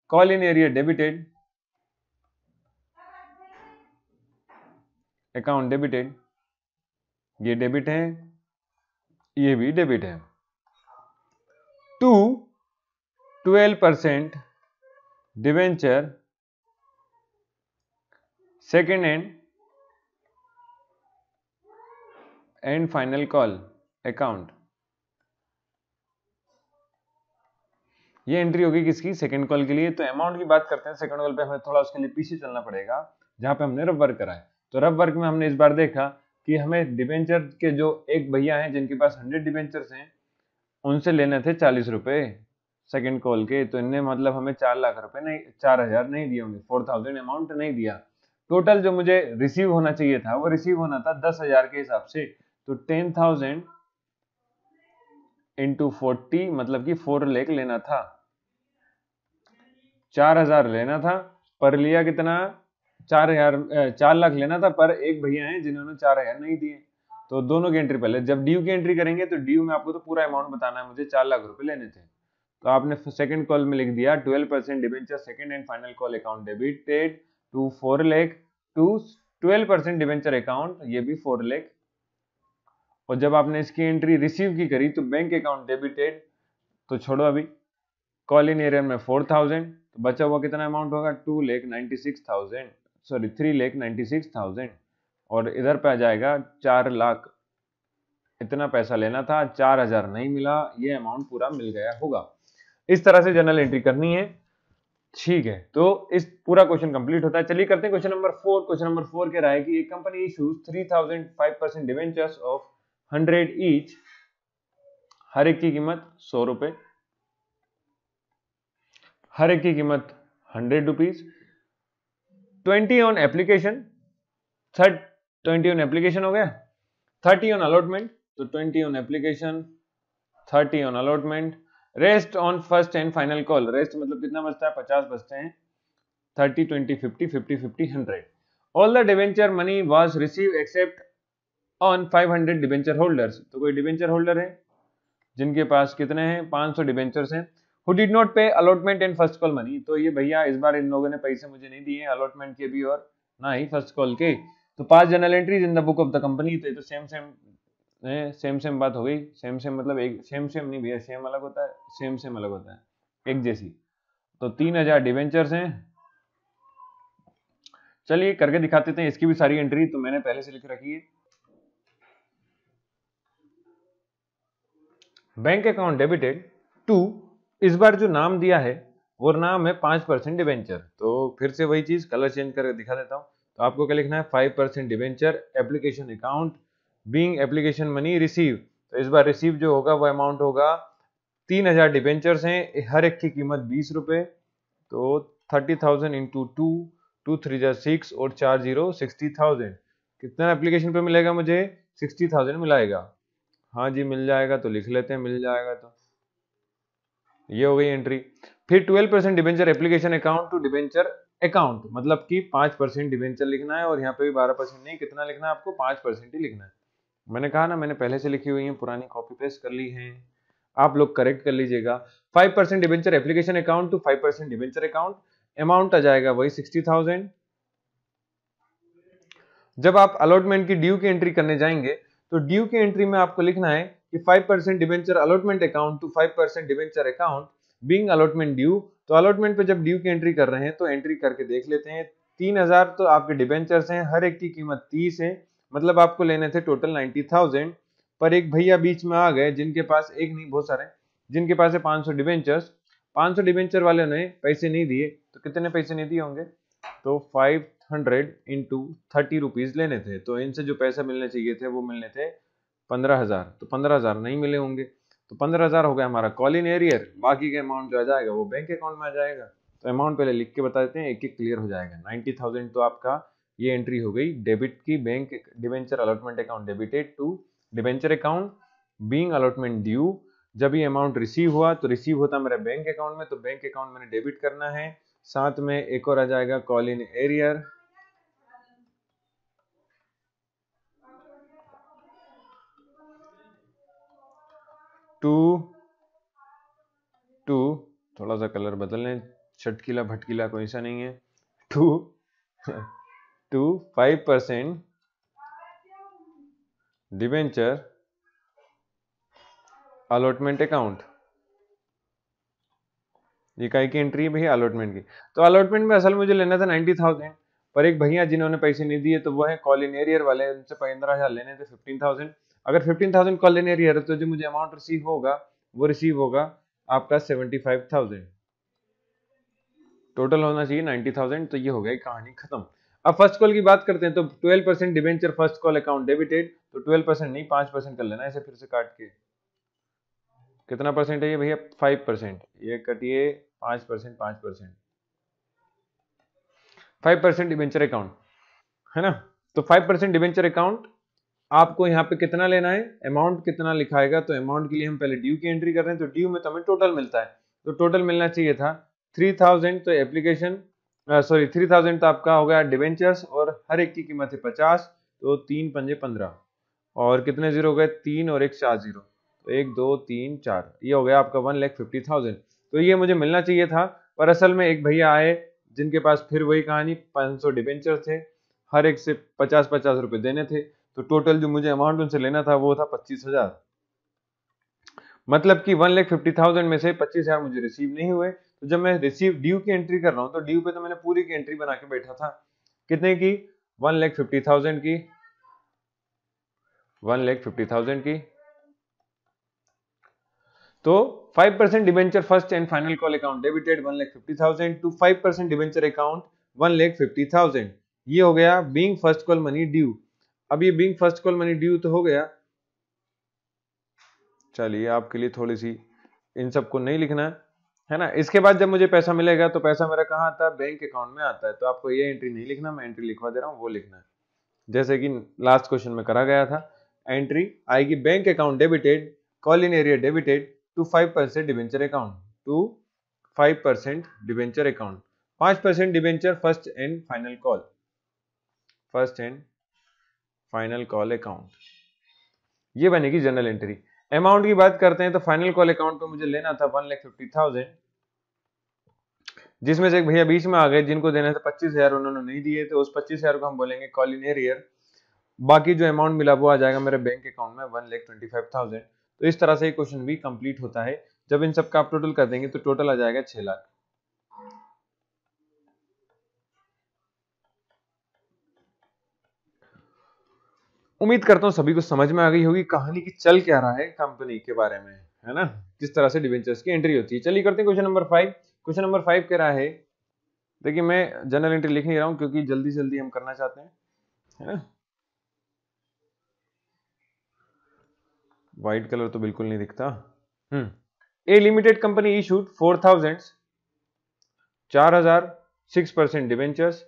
call in arrear debited, account debited, ये डेबिट है, ये भी डेबिट है, to 12% debenture second and final call account. ये एंट्री होगी किसकी, सेकंड कॉल के लिए। तो अमाउंट की बात करते हैं, सेकंड कॉल पे हमें थोड़ा उसके लिए पीछे चलना पड़ेगा, जहां पे हमने रब वर्क करा है। तो रब वर्क में हमने इस बार देखा कि हमें डिबेंचर के जो एक भैया हैं जिनके पास 100 डिबेंचर्स हैं, उनसे लेने थे 40 रुपए सेकंड कॉल के, तो इनने मतलब हमें 4 लाख रुपए नहीं, 4000 नहीं दिए होंगे, 4000 अमाउंट नहीं दिया। टोटल जो मुझे रिसीव होना चाहिए था वो रिसीव होना था 10,000 के हिसाब से, तो 10,000 इंटू 40 मतलब कि 4 लाख लेना था, 4000 लेना था, पर लिया कितना, 4 लाख लेना था, पर एक भैया हैं जिन्होंने 4000 नहीं दिए। तो दोनों की एंट्री पहले, जब ड्यू की एंट्री करेंगे तो ड्यू में आपको तो पूरा अमाउंट बताना है, मुझे 4 लाख रुपए लेने थे, तो आपने सेकंड कॉल में लिख दिया 12% debenture second and final call account debited to 4 lakh to 12% debenture account, ये भी 4 लाख। और जब आपने इसकी एंट्री रिसीव की करी तो बैंक अकाउंट डेबिटेड, तो छोड़ो अभी, कॉल इन एरियर में 4000, तो बचा हुआ कितना अमाउंट होगा 2,96,000, सॉरी 3,96,000, और इधर पे आ जाएगा 4 लाख, इतना पैसा लेना था, 4000 नहीं मिला, ये अमाउंट पूरा मिल गया होगा। इस तरह से जनरल एंट्री करनी है, ठीक है। तो इस पूरा क्वेश्चन कंप्लीट होता है। चलिए करते हैं क्वेश्चन नंबर 4। क्वेश्चन नंबर 4 कह रहा है कि एक company issues 3000 5% debentures of 100 each, हर एक की कीमत 100 रुपए, हर एक की कीमत 100 rupees, 20 on application, 20 on application हो गया, 30 ऑन अलॉटमेंट, तो 20 on application, 30 on allotment, rest on first and final call, rest मतलब कितना बचता है, 50 बचते हैं, 30 20 50 50 50 100। All the debenture money was receive except on 500 debenture holders, तो कोई डिवेंचर होल्डर है जिनके पास कितने हैं, 500 डिवेंचर्स हैं, हु डिड नॉट पे allotment and first call money, तो ये भैया इस बार इन लोगों ने पैसे मुझे नहीं दिए अलॉटमेंट के भी और ना ही फर्स्ट कॉल के। तो 5 general entries in the book of the company, तो ये तो सेम बात हो गई, सेम मतलब एक सेम नहीं भैया, सेम अलग होता है, सेम अलग होता है, एक जैसी। तो 3000 डिवेंचर्स हैं, चलिए करके दिखाते थे इसकी भी सारी एंट्री, तो मैंने पहले से लिख रखी है। बैंक अकाउंट डेबिटेड टू, इस बार जो नाम दिया है वो नाम है 5% डिबेंचर। तो फिर से वही चीज कलर चेंज करके दिखा देता हूँ। तो आपको क्या लिखना है, 5% debenture application account being application money receive. तो इस बार रिसीव जो होगा वो अमाउंट होगा 3000 डिबेंचर्स हैं, हर एक की कीमत 20 रुपए। तो 30,000 इंटू 2 3 जा 6 और 4 0 60,000। कितना एप्लीकेशन पे मिलेगा मुझे, 60,000 मिलाएगा। हाँ जी मिल जाएगा, तो लिख लेते हैं मिल जाएगा। तो ये हो गई एंट्री। फिर 12% debenture application account to debenture account, मतलब कि 5% डिबेंचर लिखना है, और यहाँ पे भी 12% नहीं, कितना लिखना है आपको, 5% ही लिखना है। मैंने कहा ना, मैंने पहले से लिखी हुई है, पुरानी कॉपी पेस्ट कर ली है, आप लोग करेक्ट कर लीजिएगा। 5% debenture application account to 5% debenture account, amount आ जाएगा वही 60,000। जब आप अलॉटमेंट की ड्यू की एंट्री करने जाएंगे तो ड्यू की एंट्री में आपको लिखना है कि 5% debenture allotment account to 5% debenture account being allotment due. तो अलॉटमेंट पे जब ड्यू की एंट्री कर रहे हैं तो एंट्री करके देख लेते हैं। 3000 तो आपके डिबेंचर्स हैं, हर एक की कीमत 30 है, मतलब आपको लेने थे टोटल 90,000। पर एक भैया बीच में आ गए जिनके पास एक नहीं बहुत सारे, जिनके पास है 500 डिबेंचर्स। 500 डिबेंचर वाले ने पैसे नहीं दिए, तो कितने पैसे नहीं दिए होंगे, तो 500 इंटू 30 रुपीज लेने थे। तो इनसे जो पैसे मिलने चाहिए थे वो मिलने थे 15,000। तो 15,000 नहीं मिले होंगे, तो 15,000 हो गया हमारा कॉल इन एरियर। बाकी का अमाउंट जो आ जाएगा वो बैंक अकाउंट में आ जाएगा। तो अमाउंट पहले लिख के बता देते हैं, एक एक क्लियर हो जाएगा। 90,000 तो आपका ये एंट्री हो गई डेबिट की, bank debenture allotment account debited to debenture account being allotment due. जब ये अमाउंट रिसीव हुआ तो रिसीव होता मेरे बैंक अकाउंट में, तो बैंक अकाउंट मैंने डेबिट करना है। साथ में एक और आ जाएगा call in arrear to to, थोड़ा सा कलर बदल लें, चटकीला भटकीला कोई सा नहीं है, to to 5% debenture allotment account. ये काय की एंट्री है भैया, अलॉटमेंट की। तो अलॉटमेंट में असल मुझे लेना था 90,000, पर एक भैया जिन्होंने पैसे नहीं दिए तो वो है कॉल इन एरियर वाले, उनसे 15,000 लेने थे 15,000। अगर 15,000 कॉल इन एरियर है तो जो मुझे अमाउंट रिसीव होगा वो रिसीव होगा आपका 75,000। टोटल होना चाहिए 90,000। तो ये हो गई कहानी खत्म। अब फर्स्ट कॉल की बात करते हैं। तो 12% debenture first call account debited, तो 12% नहीं 5% कर लेना, ऐसे फिर से काट के। कितना परसेंट है ये भैया, 5%। ये कटिए 5%, 5%, 5% डिबेंचर अकाउंट है ना। तो 5% डिबेंचर अकाउंट आपको यहाँ पे कितना लेना है, अमाउंट कितना लिखाएगा। तो अमाउंट के लिए हम पहले ड्यू की एंट्री कर रहे हैं, तो ड्यू में तो हमें टोटल मिलता है, तो टोटल मिलना चाहिए था 3,000। तो एप्लीकेशन सॉरी 3,000 तो आपका हो गया डिबेंचर्स, और हर एक की कीमत है 50। तो 3 पंजे 15, और कितने जीरो हो गए, 3 और 1 4 जीरो, तो 1 2 3 4, ये हो गया आपका 1,50,000। तो ये मुझे मिलना चाहिए था, पर असल में एक भैया आए जिनके पास फिर वही कहानी 500 डिबेंचर थे, हर एक से 50-50 रुपए देने थे। तो टोटल जो मुझे अमाउंट उनसे लेना था वो था 25,000। मतलब कि 1,50,000 में से 25,000 मुझे रिसीव नहीं हुए। तो जब मैं रिसीव ड्यू की एंट्री कर रहा हूँ, तो ड्यू पे तो मैंने पूरी की एंट्री बना के बैठा था, कितने की, 1,50,000 की, 1,50,000 की। तो 5% debenture first and final call account debited 1,50,000 to 5% debenture account 1,50,000। ये हो गया being first call money due. अब ये being first call money due तो हो गया, चलिए आपके लिए थोड़ी सी, इन सबको नहीं लिखना है ना। इसके बाद जब मुझे पैसा मिलेगा तो पैसा मेरा कहाँ आता है, बैंक अकाउंट में आता है। तो आपको ये एंट्री नहीं लिखना, मैं एंट्री लिखवा दे रहा हूँ, वो लिखना है जैसे कि लास्ट क्वेश्चन में करा गया था। एंट्री आएगी bank account debited call in arrear debited to 5% debenture account, to 5% debenture account, 5% debenture first and final call, first and final call account, ये बनेगी जनरल एंट्री। अमाउंट की बात करते हैं तो फाइनल कॉल अकाउंट पे मुझे लेना था 1,50,000, जिसमें से एक भैया बीच में आ गए जिनको देने थे 25,000, उन्होंने नहीं दिए, तो उस 25,000 को हम बोलेंगे कॉल इन एरियर। बाकी जो अमाउंट मिला वो आ जाएगा मेरे बैंक अकाउंट में 1,25,000। तो इस तरह से ये क्वेश्चन भी कंप्लीट होता है। जब इन सबका आप टोटल कर देंगे तो टोटल आ जाएगा 6 लाख। उम्मीद करता हूं सभी को समझ में आ गई होगी कहानी की चल क्या रहा है कंपनी के बारे में, है ना, किस तरह से डिबेंचर्स की एंट्री होती है। चलिए करते हैं क्वेश्चन नंबर 5। क्वेश्चन नंबर 5 कह रहा है, देखिए मैं जनरल एंट्री लिख नहीं रहा हूं क्योंकि जल्दी जल्दी हम करना चाहते हैं, है ना। व्हाइट कलर तो बिल्कुल नहीं दिखता। A limited company issued 4,000 6% debentures,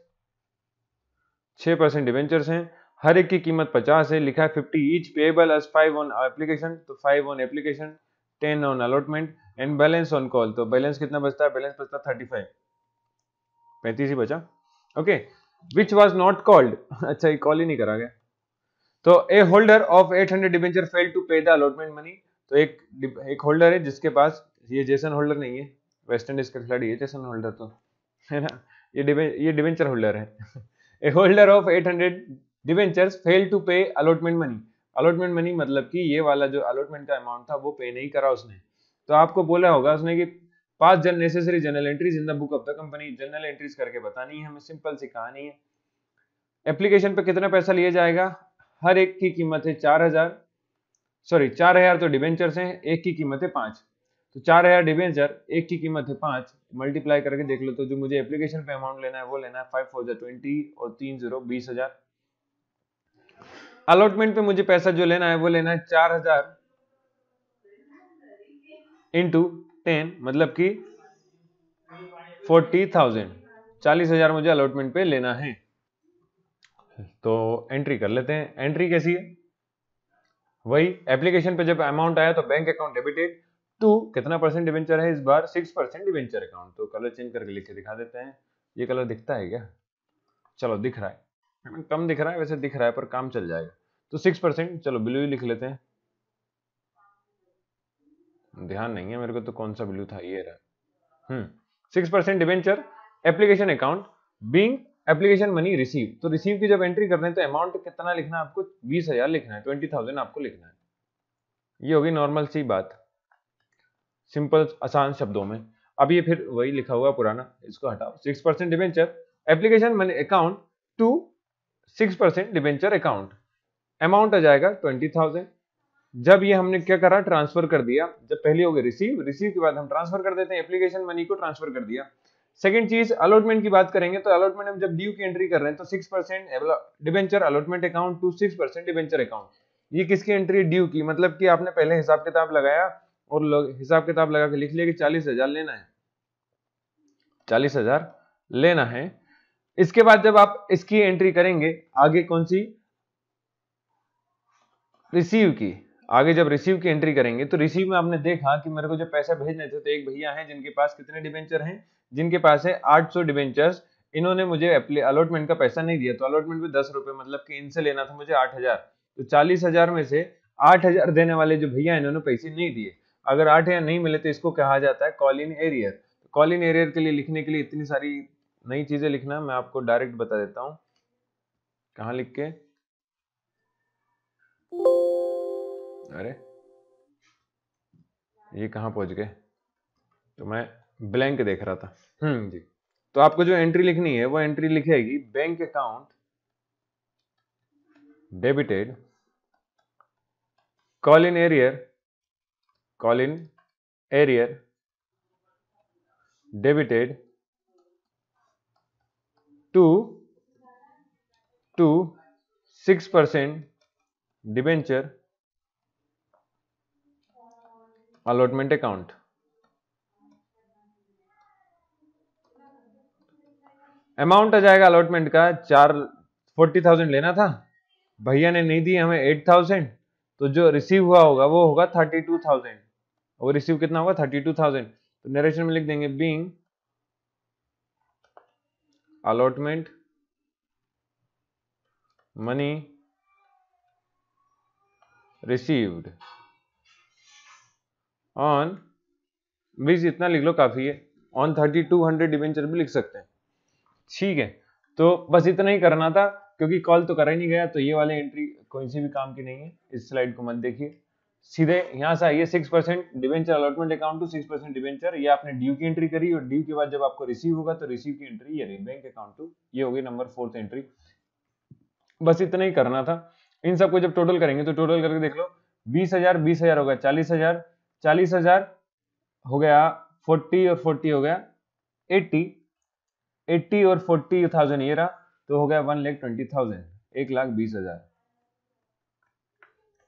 6% debentures हैं, हर एक की कीमत 50 है, लिखा है 50 each payable as 5 on application, तो 5 on application, 10 on allotment and balance on call. तो बैलेंस कितना बचता है, बैलेंस बचता 35, 35 ही बचा। Okay, which was not called, अच्छा ये कॉल ही नहीं करा गया। तो a holder of 800 debenture failed to pay the allotment money, तो एक होल्डर है जिसके पास, ये जेसन होल्डर नहीं है, वेस्ट इंडीज का खिलाड़ी है जेसन होल्डर, तो है ना, ये डिबेंचर होल्डर है। A holder of 800 debentures failed to pay allotment money, allotment money मतलब कि ये वाला जो अलॉटमेंट का अमाउंट था वो पे नहीं करा उसने। तो आपको बोला होगा उसने कि 5 necessary general entries in the book of the company, general entries करके बतानी है हमें, सिंपल सी कहानी है। एप्लीकेशन पे कितना पैसा लिया जाएगा, हर एक की कीमत है 4,000, सॉरी 4,000 तो डिबेंचर्स हैं, एक की कीमत है 5, तो 4,000 डिबेंचर, एक की कीमत है 5, मल्टीप्लाई करके देख लो। तो जो मुझे एप्लीकेशन पे अमाउंट लेना है वो लेना है 5 4 20 और 3 0 20,000। अलॉटमेंट पे मुझे पैसा जो लेना है वो लेना है 4,000 इंटू 10, मतलब कि 40,000, 40,000 मुझे अलॉटमेंट पे लेना है। तो एंट्री कर लेते हैं। एंट्री कैसी है, वही एप्लीकेशन पे जब अमाउंट आया तो बैंक अकाउंट डेबिटेड टू, कितना परसेंट डिबेंचर है इस बार, 6% डिबेंचर अकाउंट। तो कलर चेंज करके लिख के दिखा देते हैं। ये कलर दिखता है क्या, चलो दिख रहा है, कम दिख रहा है वैसे, दिख रहा है पर काम चल जाएगा। तो 6%, चलो ब्लू ही लिख लेते हैं, ध्यान नहीं है मेरे को तो कौन सा ब्लू था, ये रहा। 6% debenture application account being application money receive, तो रिसीव की जब एंट्री कर रहे हैं तो अमाउंट कितना लिखना है आपको, 20,000 लिखना है, 20,000 आपको लिखना है। ये होगी नॉर्मल सी बात, सिंपल आसान शब्दों में। अब ये फिर वही लिखा हुआ पुराना, इसको हटाओ। 6% debenture application money account to 6% debenture account, amount आ जाएगा 20,000। जब ये हमने क्या करा, ट्रांसफर कर दिया, जब पहले हो गए रिसीव, रिसीव के बाद हम ट्रांसफर कर देते हैं, एप्लीकेशन मनी को ट्रांसफर कर दिया। सेकंड चीज अलॉटमेंट की बात करेंगे, तो अलॉटमेंट हम जब ड्यू की एंट्री कर रहे हैं तो 6% debenture allotment account to 6% debenture account, ये किसकी एंट्री, ड्यू की, मतलब कि आपने पहले हिसाब किताब लगाया और हिसाब किताब लगा के लिख लिया कि 40,000 लेना है, 40,000 लेना है। इसके बाद जब आप इसकी एंट्री करेंगे आगे, कौन सी, रिसीव की, आगे जब रिसीव की एंट्री करेंगे तो रिसीव में आपने देखा कि मेरे को जब पैसा भेजने थे तो एक भैया हैं जिनके पास कितने डिबेंचर हैं, जिनके पास है 800 डिबेंचर्स, इन्होंने मुझे अलॉटमेंट का पैसा नहीं दिया, तो अलॉटमेंट में 10 रुपए, मतलब कि इनसे लेना था मुझे 8,000, तो 40,000 में से 8,000 देने वाले जो भैया इन्होंने पैसे नहीं दिए। अगर 8,000 नहीं मिले तो इसको कहा जाता है call in arrear. Call in arrear के लिए लिखने के लिए इतनी सारी नई चीजें लिखना मैं आपको डायरेक्ट बता देता हूं, कहां लिख के, अरे ये कहां पहुंच गए, तो मैं ब्लैंक देख रहा था। जी, तो आपको जो एंट्री लिखनी है वो एंट्री लिखेगी bank account debited call in arrear, call in arrear debited to 6% debenture allotment account. Amount आ जाएगा अलॉटमेंट का 40,000 लेना था, भैया ने नहीं दी हमें 8,000, तो जो रिसीव हुआ होगा वो होगा 32,000, वो रिसीव कितना होगा 32,000। तो नरेशन में लिख देंगे being allotment money received on, बीस इतना लिख लो काफी है, ऑन 3200 डिबेंचर भी लिख सकते हैं, ठीक है। तो बस इतना ही करना था क्योंकि कॉल तो करा ही नहीं गया, तो ये वाली एंट्री कोई सी भी काम की नहीं है, इस स्लाइड को मत देखिए, सीधे यहां से आइए 6% debenture allotment account to 6% debenture, ये आपने ड्यू की एंट्री करी और ड्यू के बाद जब आपको रिसीव होगा तो रिसीव की एंट्री ये रही बैंक अकाउंट टू, ये होगी नंबर 4th एंट्री। बस इतना ही करना था। इन सबको जब टोटल करेंगे तो टोटल करके देख लो, 20,000 20,000 होगा 40,000, 40,000 हो गया 40 और 40 हो गया 80, 80 और 40,000 ये रहा, तो हो गया 1,20,000, 1,20,000,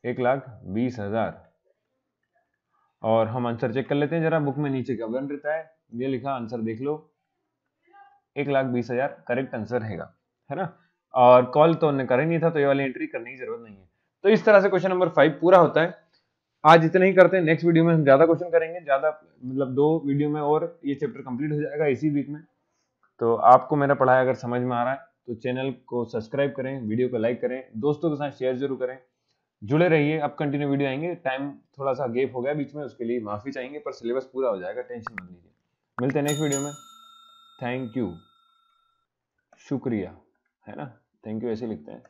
1,20,000। और हम आंसर चेक कर लेते हैं जरा, बुक में नीचे क्या बन रहता है, ये लिखा, आंसर देख लो, 1,20,000 करेक्ट आंसर है ना। और कॉल तो उन्होंने कर ही नहीं था, तो ये वाली एंट्री करने की जरूरत नहीं है। तो इस तरह से क्वेश्चन नंबर 5 पूरा होता है। आज इतना ही करते हैं, नेक्स्ट वीडियो में हम ज्यादा क्वेश्चन करेंगे, ज्यादा मतलब 2 वीडियो में और ये चैप्टर कंप्लीट हो जाएगा इसी वीक में। तो आपको मेरा पढ़ाया अगर समझ में आ रहा है तो चैनल को सब्सक्राइब करें, वीडियो को लाइक करें, दोस्तों के साथ शेयर जरूर करें, जुड़े रहिए। अब कंटिन्यू वीडियो आएंगे, टाइम थोड़ा सा गैप हो गया बीच में, उसके लिए माफी चाहेंगे, पर सिलेबस पूरा हो जाएगा, टेंशन मत लीजिए। मिलते हैं नेक्स्ट वीडियो में। थैंक यू, शुक्रिया, है ना, थैंक यू ऐसे लिखते हैं।